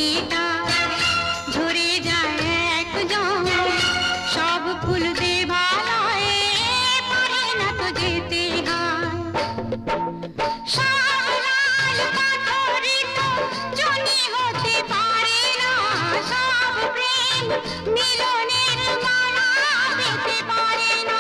গীতা ঝরে যায় একজন, সব ফুল দেবালয়ে পারে না তো যেতে হয়। সব লাল পাথরিত জনি হতে পারে না, সব প্রেম মিলনের মালা পেতে পারে না।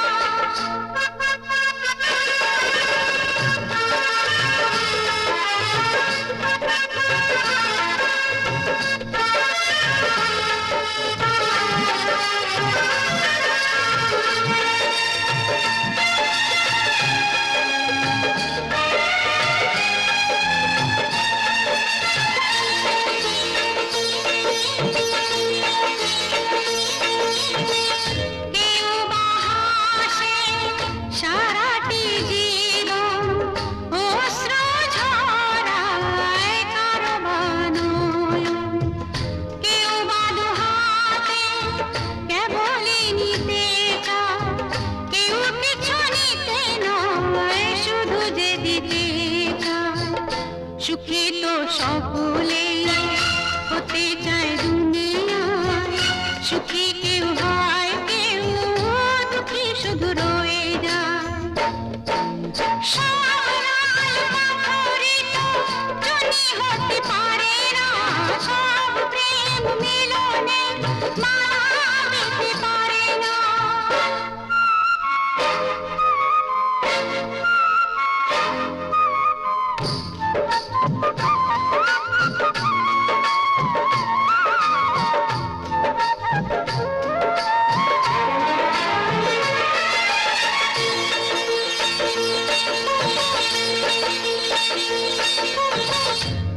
কেউ বা হাসে সারাটি জীবন, অশ্রু ঝরায় কারো বা নয়ন। কেউ বা দুহাতে কেবলই নিতে চায়, কেউ কিছু নিতে নয়, শুধু যে দিতে চায়। সুখী তো সকলেই হতে চায় দুনিয়ায়, সুখী কেউ হয়, কেউ দুঃখী শুধু রয়ে যায়। সব লাল পাথরিত জনি হতে পারে না, সব প্রেম মিলনে মালা পেতে পারে না।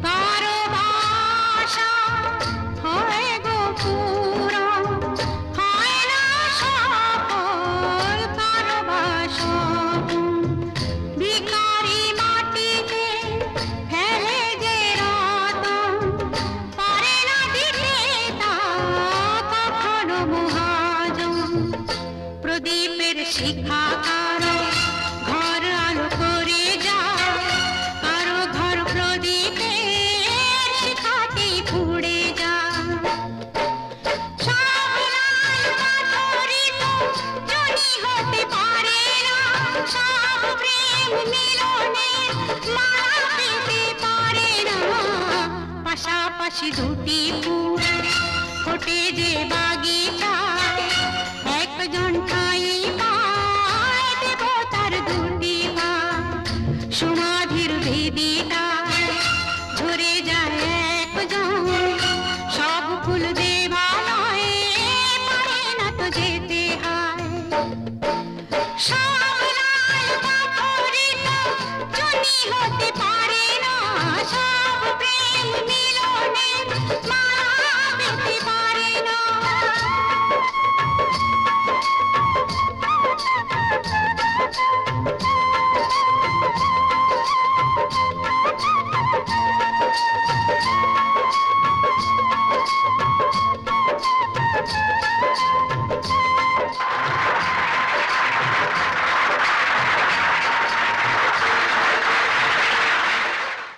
কারো বাসা হয় গো পুরাণ, হয় না সফল কারো বা স্বপন। ভিখারি মাটিতে ফেলে যে রতন, পারে না দিতে তা কখনো মহাজন। প্রদীপের শিখা কারো ঘর আলো করে যায়, কারো ঘর প্রদীপের শিখাতেই পুড়ে যায়। সব লাল পাথরিত জনি হতে পারে না, সব প্রেম মিলনে মালা পেতে পারে না। পাশাপাশি দুটি ফুল ফোটে যে